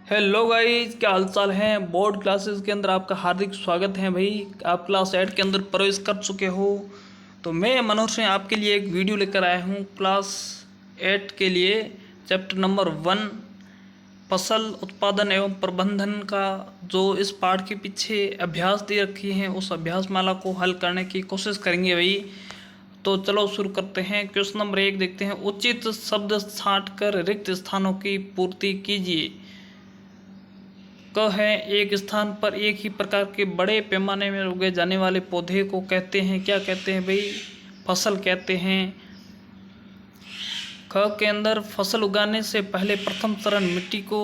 Hello guys, क्या हालचाल है। बोर्ड क्लासेस के अंदर आपका हार्दिक स्वागत है भाई। आप क्लास 8 के अंदर प्रवेश कर चुके हो। तो मैं मनोज सिंह आपके लिए एक वीडियो लेकर आया हूँ क्लास 8 के लिए। चैप्टर नंबर 1 फसल उत्पादन एवं प्रबंधन का जो इस पाठ के पीछे अभ्यास दे रखी है उस अभ्यास माला को हल करने की कोशिश करेंगे भाई। तो चलो शुरू करते हैं। क्वेश्चन नंबर 1 देखते हैं। उचित शब्द छांट कर रिक्त स्थानों की पूर्ति कीजिए। क है, एक स्थान पर एक ही प्रकार के बड़े पैमाने में उगाए जाने वाले पौधे को कहते हैं, क्या कहते हैं भाई? फसल कहते हैं। ख के अंदर फसल उगाने से पहले प्रथम चरण मिट्टी को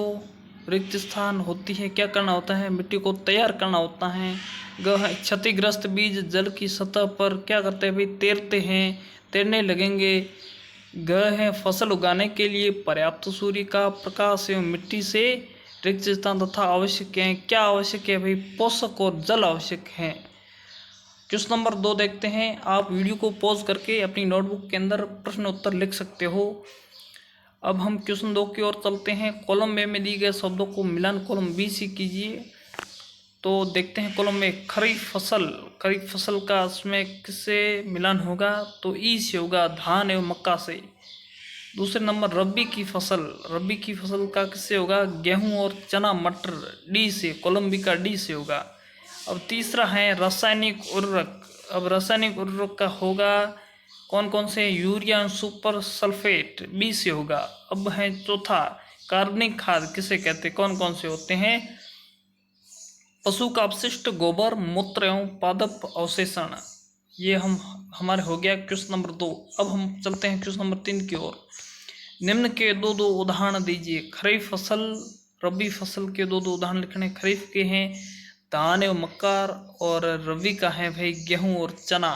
रिक्त स्थान होती है, क्या करना होता है? मिट्टी को तैयार करना होता है। ग है, क्षतिग्रस्त बीज जल की सतह पर क्या करते हैं भाई? तैरते हैं, तैरने लगेंगे। ग है, फसल उगाने के लिए पर्याप्त सूर्य का प्रकाश एवं मिट्टी से रिक्त स्थान तथा आवश्यक है। क्या आवश्यक है भाई? पोषक और जल आवश्यक है। क्वेश्चन नंबर 2 देखते हैं। आप वीडियो को पॉज करके अपनी नोटबुक के अंदर प्रश्न उत्तर लिख सकते हो। अब हम क्वेश्चन 2 की ओर चलते हैं। कॉलम ए में दी गए शब्दों को मिलान कॉलम बी से कीजिए। तो देखते हैं कॉलम में खरीफ फसल का इसमें किससे मिलान होगा? तो ई से होगा, धान एवं मक्का से। दूसरे नंबर रबी की फसल का किससे होगा? गेहूं और चना मटर, डी से, कॉलम बी का डी से होगा। अब तीसरा है रासायनिक उर्वरक। अब रासायनिक उर्वरक का होगा कौन कौन से? यूरिया, सुपर सल्फेट, बी से होगा। अब है चौथा कार्बनिक खाद, किसे कहते हैं? कौन कौन से होते हैं? पशु का अपशिष्ट, गोबर, मूत्र एवं पादप अवशेषण। ये हमारे हो गया क्वेश्चन नंबर 2। अब हम चलते हैं क्वेश्चन नंबर 3 की ओर। निम्न के दो उदाहरण दीजिए। खरीफ फसल, रबी फसल के दो उदाहरण लिखने। खरीफ के हैं धान एवं मक्का और रबी का है भाई गेहूं और चना।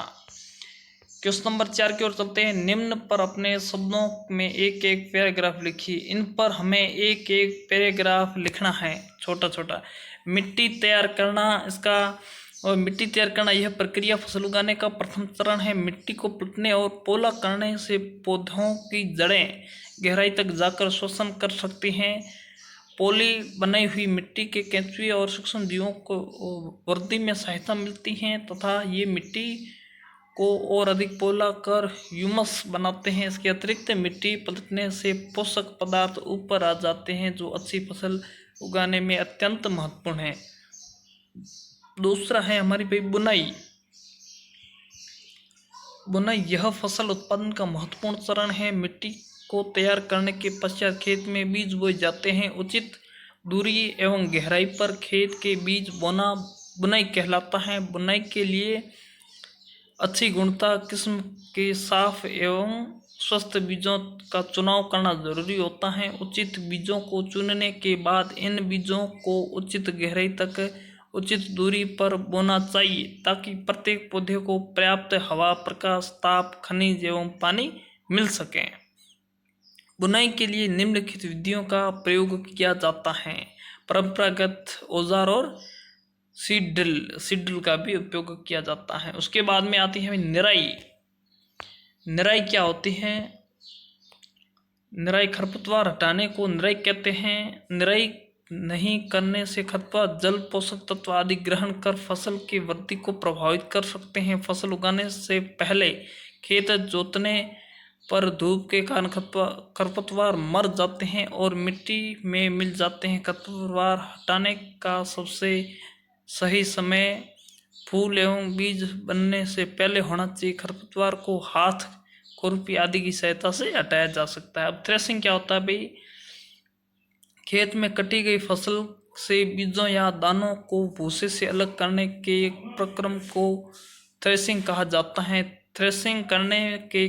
क्वेश्चन नंबर 4 की ओर चलते हैं। निम्न पर अपने शब्दों में एक एक पैराग्राफ लिखिए। इन पर हमें एक एक पैराग्राफ लिखना है, छोटा छोटा। मिट्टी तैयार करना यह प्रक्रिया फसल उगाने का प्रथम चरण है। मिट्टी को पलटने और पोला करने से पौधों की जड़ें गहराई तक जाकर श्वसन कर सकती हैं। पोली बनाई हुई मिट्टी के केंचुए और सूक्ष्म जीवों को वृद्धि में सहायता मिलती है तथा ये मिट्टी को और अधिक पोला कर ह्यूमस बनाते हैं। इसके अतिरिक्त मिट्टी पलटने से पोषक पदार्थ ऊपर आ जाते हैं जो अच्छी फसल उगाने में अत्यंत महत्वपूर्ण है। दूसरा है हमारी भाई बुनाई। यह फसल उत्पादन का महत्वपूर्ण चरण है। मिट्टी को तैयार करने के पश्चात खेत में बीज बोए जाते हैं। उचित दूरी एवं गहराई पर खेत के बीज बोना बुनाई कहलाता है। बुनाई के लिए अच्छी गुणवत्ता किस्म के साफ एवं स्वस्थ बीजों का चुनाव करना जरूरी होता है। उचित बीजों को चुनने के बाद इन बीजों को उचित गहराई तक उचित दूरी पर बोना चाहिए ताकि प्रत्येक पौधे को पर्याप्त हवा, प्रकाश, ताप, खनिज एवं पानी मिल सके। बुनाई के लिए निम्नलिखित विधियों का प्रयोग किया जाता है। परंपरागत औजार और सीड का भी उपयोग किया जाता है। उसके बाद में आती है निराई क्या होती है? निराई खरपतवार हटाने को निराई कहते हैं। निराई नहीं करने से खरपतवार जल, पोषक तत्व आदि ग्रहण कर फसल की वृद्धि को प्रभावित कर सकते हैं। फसल उगाने से पहले खेत जोतने पर धूप के कारण खरपतवार मर जाते हैं और मिट्टी में मिल जाते हैं। खरपतवार हटाने का सबसे सही समय फूल एवं बीज बनने से पहले होना चाहिए। खरपतवार को हाथ, खुरपी आदि की सहायता से हटाया जा सकता है। अब थ्रेसिंग क्या होता है भाई? खेत में कटी गई फसल से बीजों या दानों को भूसे से अलग करने के प्रक्रम को थ्रेसिंग कहा जाता है। थ्रेसिंग करने के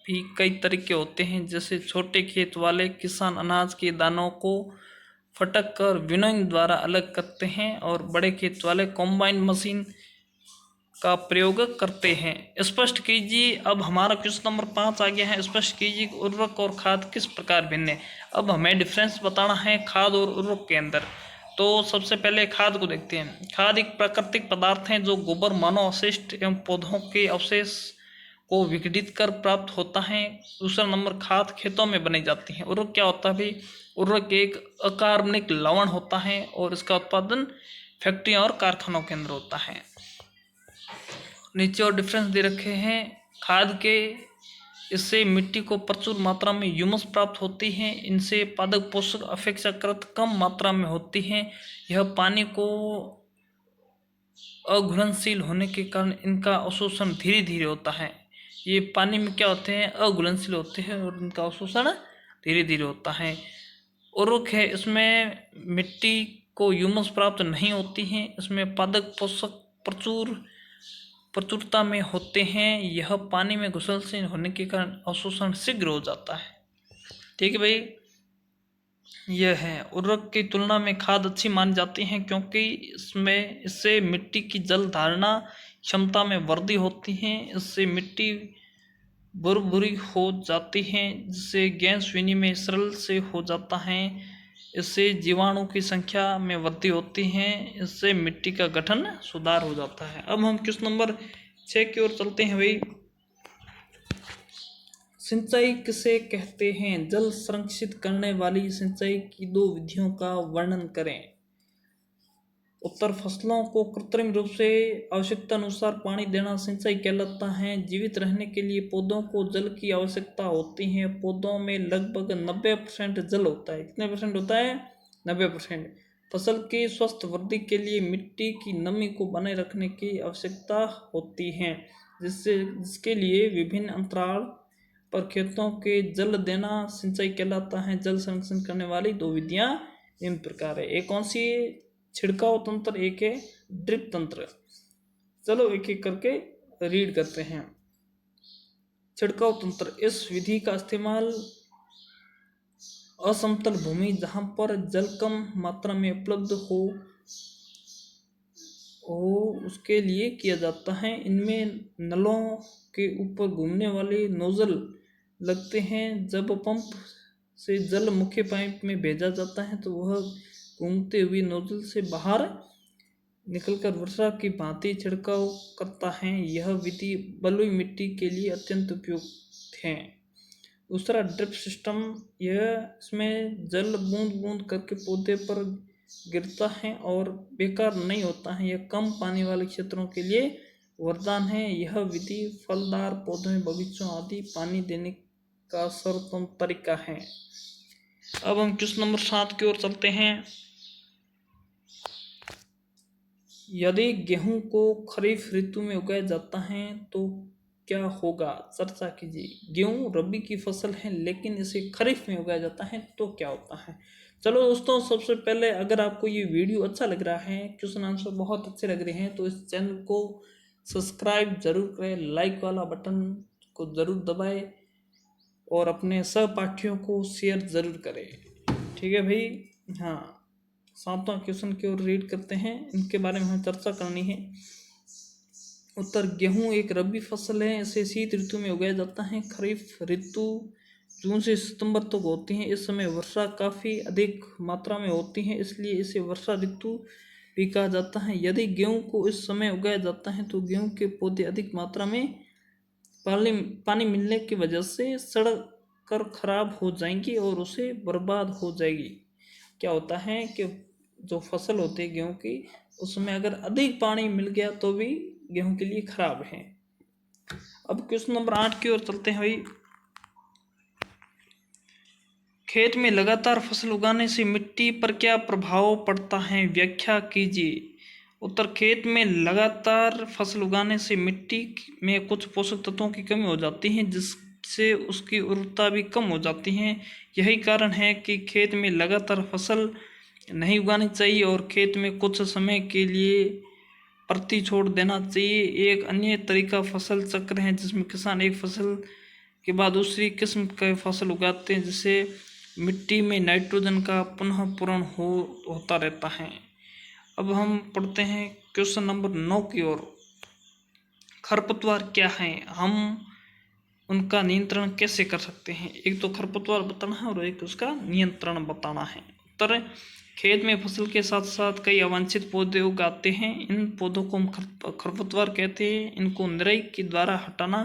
भी कई तरीके होते हैं, जैसे छोटे खेत वाले किसान अनाज के दानों को फटक कर विनोइंग द्वारा अलग करते हैं और बड़े खेत वाले कॉम्बाइन मशीन का प्रयोग करते हैं। स्पष्ट कीजिए। अब हमारा क्वेश्चन नंबर 5 आ गया है। स्पष्ट कीजिए उर्वरक और खाद किस प्रकार भिन्न है। अब हमें डिफरेंस बताना है खाद और उर्वरक के अंदर। तो सबसे पहले खाद को देखते हैं। खाद एक प्राकृतिक पदार्थ है जो गोबर, मानव अवशिष्ट एवं पौधों के अवशेष को विघटित कर प्राप्त होता है। दूसरा नंबर, खाद खेतों में बनाई जाती है। उर्वरक क्या होता है भाई? उर्वरक एक अकार्बनिक लवण होता है और इसका उत्पादन फैक्ट्रियों और कारखानों के अंदर होता है। नीचे और डिफरेंस दे रखे हैं खाद के। इससे मिट्टी को प्रचुर मात्रा में ह्यूमस प्राप्त होती है। इनसे पादप पोषक अपेक्षाकृत कम मात्रा में होती हैं। यह पानी को अघुलनशील होने के कारण इनका अवशोषण धीरे धीरे होता है। ये पानी में क्या होते हैं? अघुलनशील होते हैं और इनका अवशोषण धीरे धीरे होता है। उर्वरक है, इसमें मिट्टी को ह्यूमस प्राप्त नहीं होती है। इसमें पादप पोषक प्रचुरता में होते हैं। यह पानी में घुलनशील होने के कारण अवशोषण शीघ्र हो जाता है। ठीक है भाई, यह है। उर्वरक की तुलना में खाद अच्छी मानी जाती है क्योंकि इससे मिट्टी की जल धारणा क्षमता में वृद्धि होती है। इससे मिट्टी भुरभुरी हो जाती है, जिससे गैस विनिमय सरल से हो जाता है। इससे जीवाणु की संख्या में वृद्धि होती है। इससे मिट्टी का गठन सुधार हो जाता है। अब हम क्वेश्चन नंबर 6 की ओर चलते हैं भाई। सिंचाई किसे कहते हैं? जल संरक्षित करने वाली सिंचाई की 2 विधियों का वर्णन करें। उत्तर, फसलों को कृत्रिम रूप से आवश्यकता अनुसार पानी देना सिंचाई कहलाता है। जीवित रहने के लिए पौधों को जल की आवश्यकता होती है। पौधों में लगभग 90% जल होता है। कितने परसेंट होता है? 90%। फसल की स्वस्थ वृद्धि के लिए मिट्टी की नमी को बनाए रखने की आवश्यकता होती है, जिसके लिए विभिन्न अंतराल पर खेतों के जल देना सिंचाई कहलाता है। जल संरक्षण करने वाली 2 विधियां निम्न प्रकार है। एक कौन सी? छिड़काव तंत्र, एक है ड्रिप तंत्र। चलो एक एक करके रीड करते हैं। छिड़काव तंत्र, इस विधि का इस्तेमाल असमतल भूमि जहां पर जल कम मात्रा में उपलब्ध हो उसके लिए किया जाता है। इनमें नलों के ऊपर घूमने वाले नोजल लगते हैं। जब पंप से जल मुख्य पाइप में भेजा जाता है तो वह घूमते हुए नोजल से बाहर निकलकर वर्षा की भांति छिड़काव करता है। यह विधि बलुई मिट्टी के लिए अत्यंत उपयुक्त है। दूसरा, ड्रिप सिस्टम, इसमें जल बूंद बूंद करके पौधे पर गिरता है और बेकार नहीं होता है। यह कम पानी वाले क्षेत्रों के लिए वरदान है। यह विधि फलदार पौधों, बगीचों आदि पानी देने का सर्वोत्तम तरीका है। अब हम क्वेश्चन नंबर 7 की ओर चलते हैं। यदि गेहूं को खरीफ ऋतु में उगाया जाता है तो क्या होगा? चर्चा कीजिए। गेहूं रबी की फसल है, लेकिन इसे खरीफ में उगाया जाता है तो क्या होता है? चलो दोस्तों, सबसे पहले अगर आपको ये वीडियो अच्छा लग रहा है, क्वेश्चन आंसर बहुत अच्छे लग रहे हैं, तो इस चैनल को सब्सक्राइब जरूर करें, लाइक वाला बटन को जरूर दबाएं और अपने सहपाठियों को शेयर जरूर करें। ठीक है भाई। हाँ, 7वां क्वेश्चन की ओर रीड करते हैं। इनके बारे में हमें चर्चा करनी है। उत्तर, गेहूं एक रबी फसल है। इसे शीत ऋतु में उगाया जाता है। खरीफ ऋतु जून से सितंबर तक होती है। इस समय वर्षा काफ़ी अधिक मात्रा में होती है, इसलिए इसे वर्षा ऋतु भी कहा जाता है। यदि गेहूं को इस समय उगाया जाता है तो गेहूं के पौधे अधिक मात्रा में पानी मिलने की वजह से सड़ कर खराब हो जाएंगी और उसे बर्बाद हो जाएगी। क्या होता है कि जो फसल होती है गेहूं की, उसमें अगर अधिक पानी मिल गया तो भी गेहूं के लिए खराब है। अब क्वेश्चन नंबर 8 की ओर चलते हैं भाई। खेत में लगातार फसल उगाने से मिट्टी पर क्या प्रभाव पड़ता है? व्याख्या कीजिए। उत्तर, खेत में लगातार फसल उगाने से मिट्टी में कुछ पोषक तत्वों की कमी हो जाती है, जिससे उसकी उर्वरता भी कम हो जाती है। यही कारण है कि खेत में लगातार फसल नहीं उगानी चाहिए और खेत में कुछ समय के लिए प्रति छोड़ देना चाहिए। एक अन्य तरीका फसल चक्र है, जिसमें किसान एक फसल के बाद दूसरी किस्म का फसल उगाते हैं, जिससे मिट्टी में नाइट्रोजन का पुनः पूरण होता रहता है। अब हम पढ़ते हैं क्वेश्चन नंबर 9 की ओर। खरपतवार क्या है? हम उनका नियंत्रण कैसे कर सकते हैं? एक तो खरपतवार बताना है और एक उसका नियंत्रण बताना है। उत्तर, खेत में फसल के साथ साथ कई अवांछित पौधे उगाते हैं। इन पौधों को हम खरपतवार कहते हैं। इनको निराई के द्वारा हटाना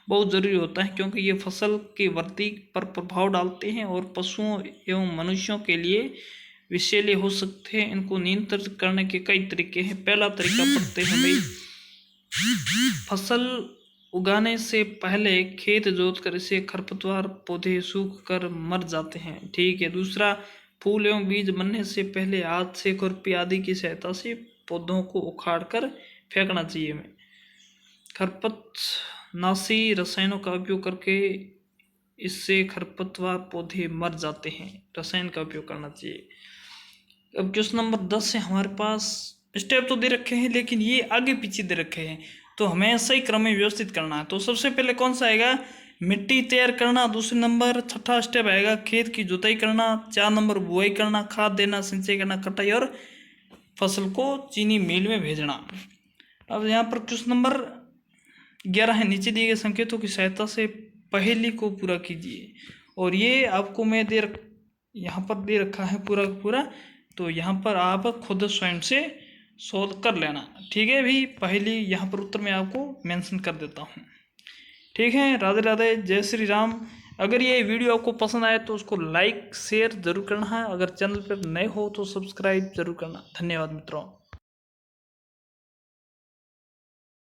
बहुत ज़रूरी होता है, क्योंकि ये फसल की वृद्धि पर प्रभाव डालते हैं और पशुओं एवं मनुष्यों के लिए विषैले हो सकते हैं। इनको नियंत्रित करने के कई तरीके हैं। पहला तरीका पढ़ते हैं भाई, फसल उगाने से पहले खेत जोतकर इसे खरपतवार पौधे सूख कर मर जाते हैं। ठीक है। दूसरा, फूल एवं बीज बनने से पहले हाथ से खुरपी आदि की सहायता से पौधों को उखाड़ कर फेंकना चाहिए। हमें खरपतनाशी रसायनों का उपयोग करके इससे खरपतवार पौधे मर जाते हैं। रसायन का उपयोग करना चाहिए। अब क्वेश्चन नंबर 10 है हमारे पास। स्टेप तो दे रखे हैं लेकिन ये आगे पीछे दे रखे हैं, तो हमें सही क्रम में व्यवस्थित करना है। तो सबसे पहले कौन सा आएगा, मिट्टी तैयार करना। दूसरे नंबर छठा स्टेप आएगा खेत की जुताई करना। 4 नंबर बुआई करना, खाद देना, सिंचाई करना, कटाई और फसल को चीनी मिल में भेजना। अब यहाँ पर क्वेश्चन नंबर 11 है, नीचे दिए गए संकेतों की सहायता से पहेली को पूरा कीजिए। और ये आपको मैं यहाँ पर दे रखा है पूरा पूरा, तो यहाँ पर आप खुद स्वयं से सोल्व कर लेना। ठीक है भी, पहली यहाँ पर उत्तर में आपको मेंशन कर देता हूँ। ठीक है। राधे राधे, जय श्री राम। अगर ये वीडियो आपको पसंद आए तो उसको लाइक शेयर जरूर करना है। अगर चैनल पर नए हो तो सब्सक्राइब जरूर करना। धन्यवाद मित्रों।